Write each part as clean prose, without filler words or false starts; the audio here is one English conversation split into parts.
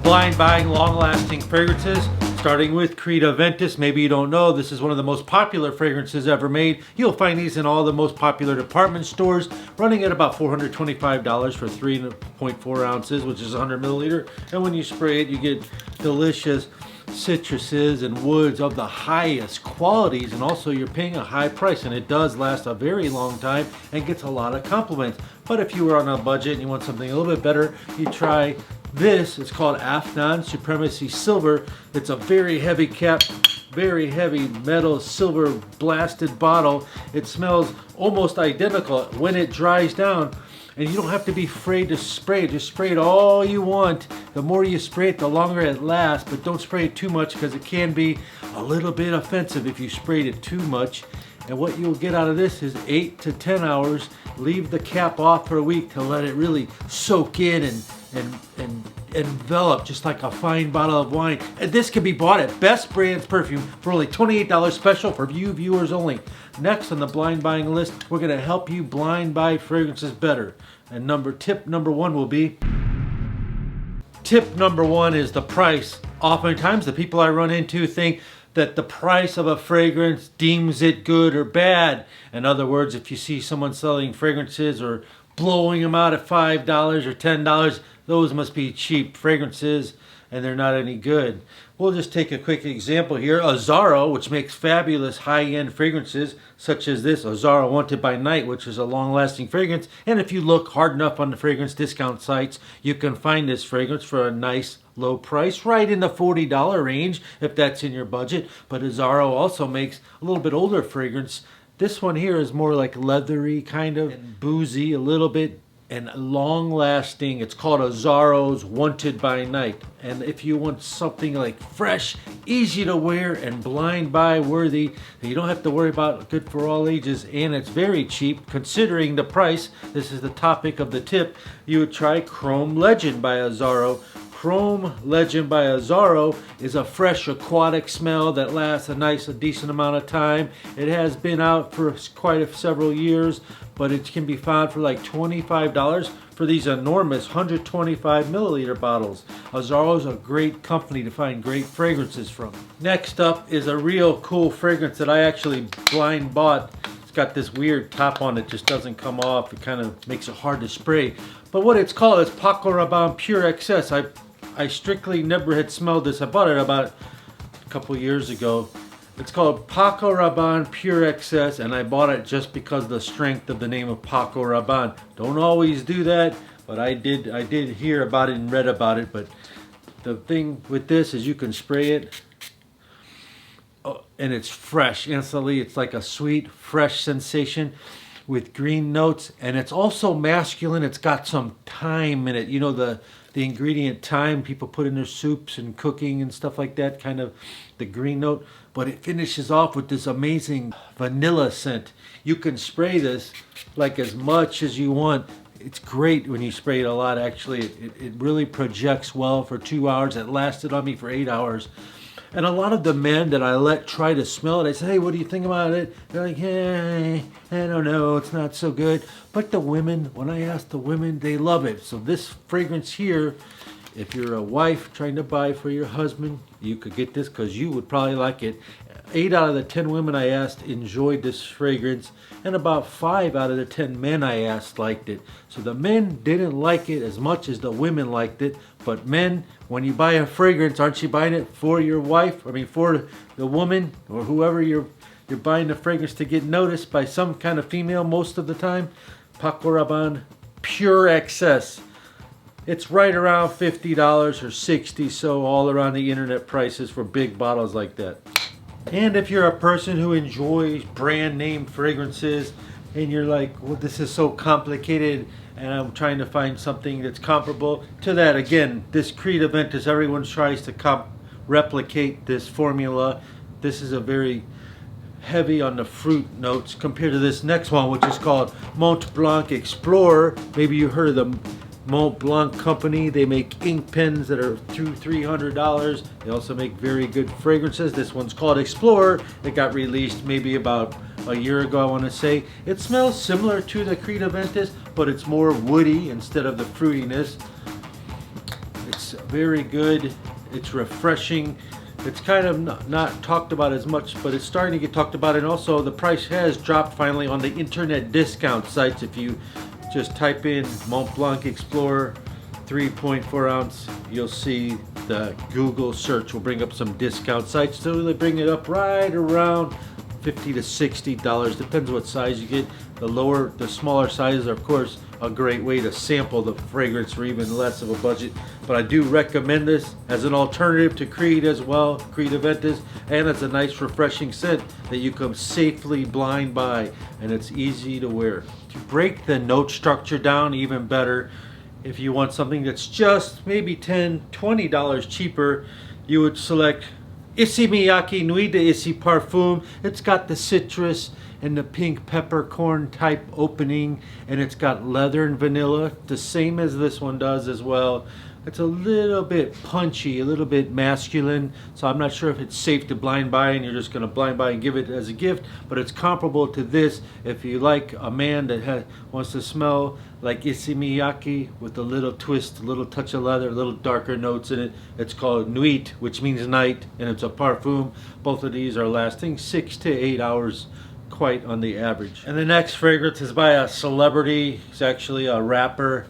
blind buying long-lasting fragrances, starting with Creed Aventus. Maybe you don't know, this is one of the most popular fragrances ever made. You'll find these in all the most popular department stores, running at about $425 for 3.4 ounces, which is 100 milliliter. And when you spray it, you get delicious citruses and woods of the highest qualities, and also you're paying a high price, and it does last a very long time and gets a lot of compliments. But if you were on a budget and you want something a little bit better, you try this. It's called Afnan Supremacy Silver. It's a very heavy cap, very heavy metal silver blasted bottle. It smells almost identical when it dries down, and you don't have to be afraid to spray it. Just spray it all you want. The more you spray it, the longer it lasts, but don't spray it too much because it can be a little bit offensive if you sprayed it too much. And what you'll get out of this is 8 to 10 hours. Leave the cap off for a week to let it really soak in and envelop just like a fine bottle of wine. And this can be bought at Best Brands Perfume for only $28 special for you viewers only. Next on the blind buying list, we're going to help you blind buy fragrances better. And tip number one will be, tip number one is the price. Oftentimes the people I run into think that the price of a fragrance deems it good or bad. In other words, if you see someone selling fragrances or blowing them out at $5 or $10, those must be cheap fragrances and they're not any good. We'll just take a quick example here. Azzaro, which makes fabulous high-end fragrances, such as this Azzaro Wanted by Night, which is a long-lasting fragrance. And if you look hard enough on the fragrance discount sites, you can find this fragrance for a nice low price, right in the $40 range, if that's in your budget. But Azzaro also makes a little bit older fragrance. This one here is more like leathery, kind of, and boozy a little bit, and long-lasting. It's called Azzaro's Wanted by Night. And if you want something like fresh, easy to wear, and blind buy worthy, you don't have to worry about, good for all ages, and it's very cheap considering the price. This is the topic of the tip. You would try Chrome Legend by Azzaro. Chrome Legend by Azzaro is a fresh aquatic smell that lasts a decent amount of time. It has been out for several years, but it can be found for like $25 for these enormous 125 milliliter bottles. Azzaro is a great company to find great fragrances from. Next up is a real cool fragrance that I actually blind bought. It's got this weird top on it, just doesn't come off. It kind of makes it hard to spray. But what it's called is Paco Rabanne Pure Excess. I strictly never had smelled this. I bought it about a couple years ago. It's called Paco Rabanne Pure Excess, and I bought it just because of the strength of the name of Paco Rabanne. Don't always do that, but I did hear about it and read about it. But the thing with this is you can spray it, and it's fresh instantly. It's like a sweet, fresh sensation with green notes, and it's also masculine. It's got some thyme in it. You know, the ingredient thyme people put in their soups and cooking and stuff like that, kind of the green note. But it finishes off with this amazing vanilla scent. You can spray this like as much as you want. It's great when you spray it a lot, actually. It really projects well for 2 hours. It lasted on me for 8 hours. And a lot of the men that I let try to smell it, I say, hey, what do you think about it? They're like, hey, I don't know, it's not so good. But the women, when I ask the women, they love it. So this fragrance here, if you're a wife trying to buy for your husband, you could get this because you would probably like it. 8 out of the 10 women I asked enjoyed this fragrance, and about 5 out of the 10 men I asked liked it. So the men didn't like it as much as the women liked it. But men, when you buy a fragrance, aren't you buying it for your wife? I mean, for the woman or whoever you're buying the fragrance to get noticed by some kind of female most of the time. Paco Rabanne Pure Excess. It's right around $50 or $60, so all around the internet prices for big bottles like that. And if you're a person who enjoys brand name fragrances and you're like, well, this is so complicated and I'm trying to find something that's comparable to that, again, this Creed Aventus, everyone tries to replicate this formula. This is a very heavy on the fruit notes compared to this next one, which is called Mont Blanc Explorer. Maybe you heard of the Mont Blanc company. They make ink pens that are $300. They also make very good fragrances. This one's called Explorer. It got released maybe about a year ago, I want to say. It smells similar to the Creed Aventus, but it's more woody instead of the fruitiness. It's very good. It's refreshing. It's kind of not talked about as much, but it's starting to get talked about. And also the price has dropped finally on the internet discount sites. If you just type in Mont Blanc Explorer 3.4 ounce, you'll see the Google search will bring up some discount sites. So they bring it up right around $50 to $60. Depends what size you get. The smaller sizes are of course a great way to sample the fragrance for even less of a budget. But I do recommend this as an alternative to Creed as well, Creed Aventus, and it's a nice refreshing scent that you can safely blind buy, and it's easy to wear. To break the note structure down even better, if you want something that's just maybe $10, $20 cheaper, you would select Issey Miyake Nuit de Issey Parfum. It's got the citrus and the pink peppercorn type opening, and it's got leather and vanilla, the same as this one does as well. It's a little bit punchy, a little bit masculine, so I'm not sure if it's safe to blind buy and you're just going to blind buy and give it as a gift, but it's comparable to this if you like a man that wants to smell like Issey Miyake with a little twist, a little touch of leather, a little darker notes in it. It's called Nuit, which means night, and it's a parfum. Both of these are lasting 6 to 8 hours quite on the average. And the next fragrance is by a celebrity. He's actually a rapper.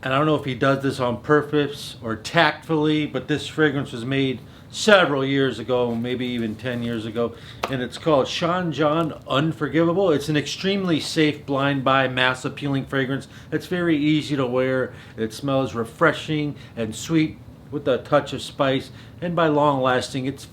And I don't know if he does this on purpose or tactfully, but this fragrance was made several years ago, maybe even 10 years ago. And it's called Sean John Unforgivable. It's an extremely safe blind buy, mass appealing fragrance. It's very easy to wear. It smells refreshing and sweet with a touch of spice. And by long lasting, it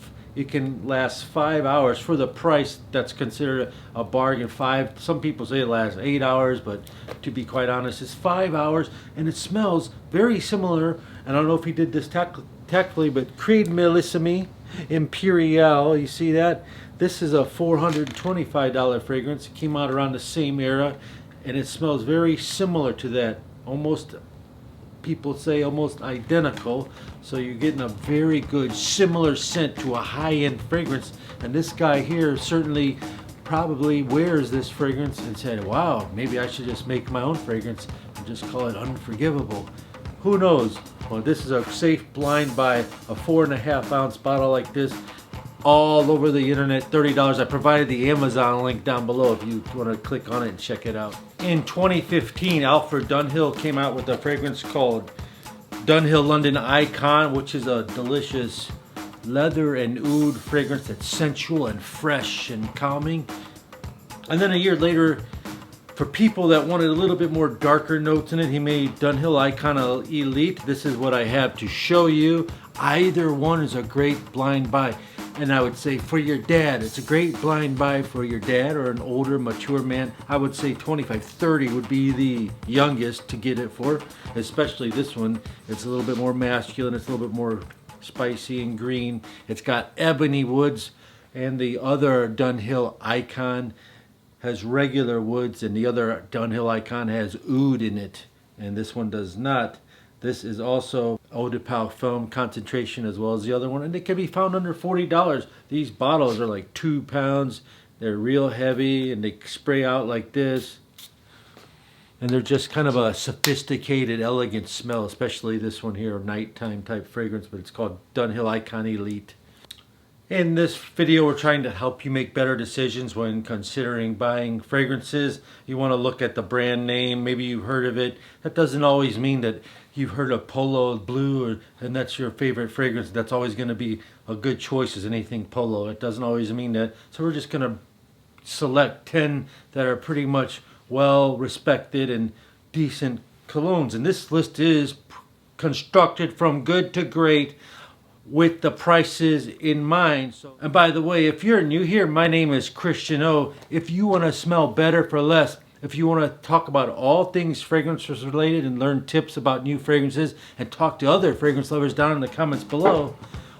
can last 5 hours for the price. That's considered a bargain. Some people say it lasts 8 hours, but to be quite honest, it's 5 hours, and it smells very similar. And I don't know if he did this tactfully, but Creed Millissimi Imperial, you see that? This is a $425 fragrance. It came out around the same era, and it smells very similar to that. Almost, people say almost identical. So you're getting a very good similar scent to a high-end fragrance. And this guy here certainly probably wears this fragrance and said, wow, maybe I should just make my own fragrance and just call it Unforgivable. Who knows? Well, this is a safe blind buy, a 4.5 ounce bottle like this, all over the internet, $30. I provided the Amazon link down below if you want to click on it and check it out. In 2015, Alfred Dunhill came out with a fragrance called Dunhill London Icon, which is a delicious leather and oud fragrance that's sensual and fresh and calming. And then a year later, for people that wanted a little bit more darker notes in it, he made Dunhill Icon Elite. This is what I have to show you. Either one is a great blind buy. And I would say for your dad, it's a great blind buy for your dad or an older, mature man. I would say 25, 30 would be the youngest to get it for, especially this one. It's a little bit more masculine. It's a little bit more spicy and green. It's got ebony woods, and the other Dunhill Icon has regular woods, and the other Dunhill Icon has oud in it, and this one does not. This is also eau de parfum concentration as well as the other one, and it can be found under $40. These bottles are like 2 pounds. They're real heavy, and they spray out like this. And they're just kind of a sophisticated, elegant smell, especially this one here, a nighttime type fragrance, but it's called Dunhill Icon Elite. In this video, we're trying to help you make better decisions when considering buying fragrances. You want to look at the brand name. Maybe you've heard of it. That doesn't always mean that you've heard of Polo Blue and that's your favorite fragrance. That's always going to be a good choice as anything Polo. It doesn't always mean that. So we're just going to select 10 that are pretty much well respected and decent colognes. And this list is constructed from good to great, with the prices in mind. And by the way, if you're new here, my name is Christian O. If you want to smell better for less, if you want to talk about all things fragrances related and learn tips about new fragrances and talk to other fragrance lovers down in the comments below,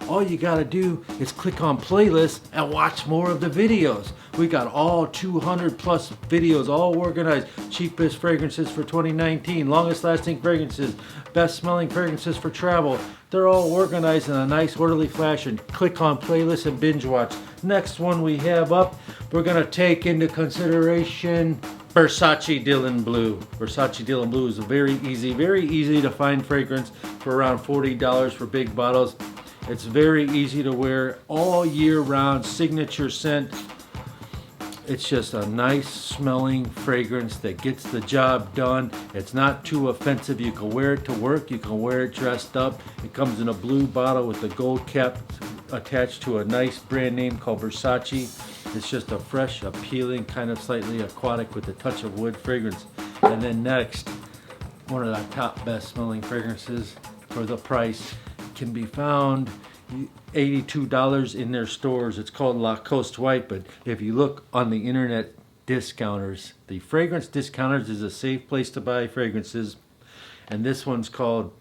all you got to do is click on playlists and watch more of the videos. We got all 200 plus videos, all organized. Cheapest fragrances for 2019, longest lasting fragrances, best smelling fragrances for travel. They're all organized in a nice orderly fashion. Click on playlists and binge watch. Next one we have up, we're going to take into consideration Versace Dylan Blue. Versace Dylan Blue is a very easy to find fragrance for around $40 for big bottles. It's very easy to wear all year round, signature scent. It's just a nice smelling fragrance that gets the job done. It's not too offensive. You can wear it to work. You can wear it dressed up. It comes in a blue bottle with a gold cap attached to a nice brand name called Versace. It's just a fresh, appealing, kind of slightly aquatic with a touch of wood fragrance. And then next, one of the top best smelling fragrances for the price can be found $82 in their stores. It's called Lacoste White, but if you look on the internet discounters, the fragrance discounters is a safe place to buy fragrances, and this one's called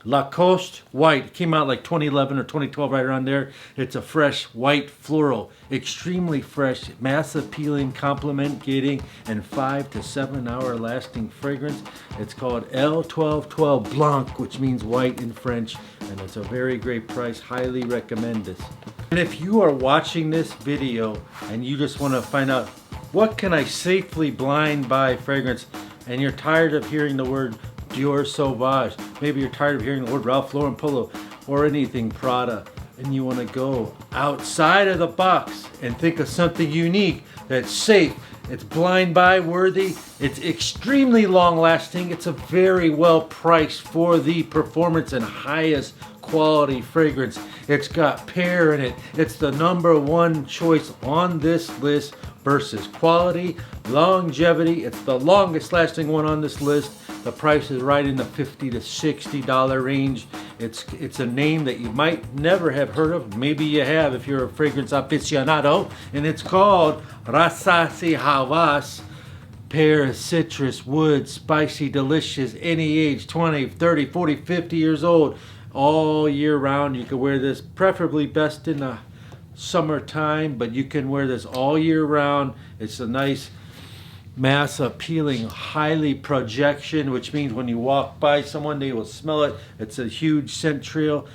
Lacoste White. It came out like 2011 or 2012, right around there. It's a fresh white floral, extremely fresh, mass appealing, compliment getting, and 5 to 7 hour lasting fragrance. It's called L1212 Blanc, which means white in French, and it's a very great price. Highly recommend this. And if you are watching this video and you just want to find out what can I safely blind buy fragrance, and you're tired of hearing the word Dior Sauvage, maybe you're tired of hearing the word Ralph Lauren Polo or anything Prada, and you want to go outside of the box and think of something unique that's safe, it's blind buy worthy, it's extremely long lasting, it's a very well priced for the performance and highest quality fragrance. It's got pear in it. It's the #1 choice on this list versus quality, longevity. It's the longest lasting one on this list. The price is right in the $50 to $60 range. It's a name that you might never have heard of. Maybe you have if you're a fragrance aficionado. And it's called Rassasi Havas. Pear, citrus, wood, spicy, delicious, any age, 20, 30, 40, 50 years old. All year round. You can wear this preferably best in the summertime, but you can wear this all year round. It's a nice mass appealing, highly projection, which means when you walk by someone, they will smell it. It's a huge scent trail.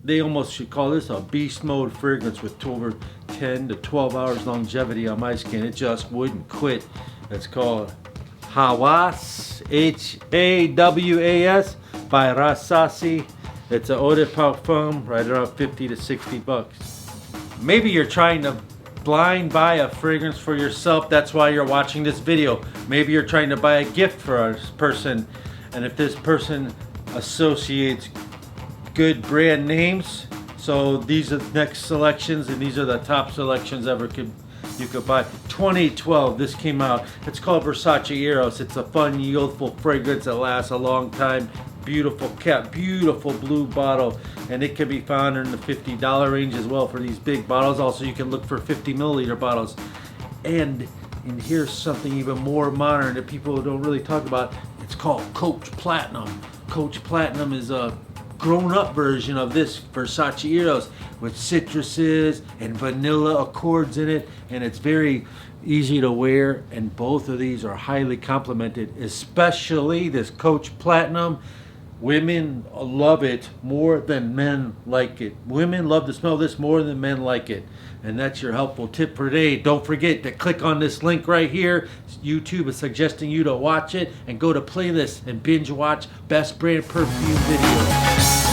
They almost should call this a beast mode fragrance with over 10 to 12 hours longevity on my skin. It just wouldn't quit. It's called Hawas, Hawas by Rassasi. It's an eau de parfum, right around 50 to 60 bucks. Maybe you're trying to blind buy a fragrance for yourself. That's why you're watching this video. Maybe you're trying to buy a gift for a person, and if this person associates good brand names, so these are the next selections, and these are the top selections you could buy. 2012, this came out. It's called Versace Eros. It's a fun, youthful fragrance that lasts a long time. Beautiful cap, beautiful blue bottle, and it can be found in the $50 range as well for these big bottles. Also, you can look for 50 milliliter bottles. And here's something even more modern that people don't really talk about. It's called Coach Platinum. Coach Platinum is a grown-up version of this Versace Eros with citruses and vanilla accords in it, and it's very easy to wear, and both of these are highly complimented, especially this Coach Platinum. Women love it more than men like it. Women love to smell this more than men like it. And that's your helpful tip for today. Don't forget to click on this link right here. YouTube is suggesting you to watch it, and go to playlist and binge watch best brand perfume videos.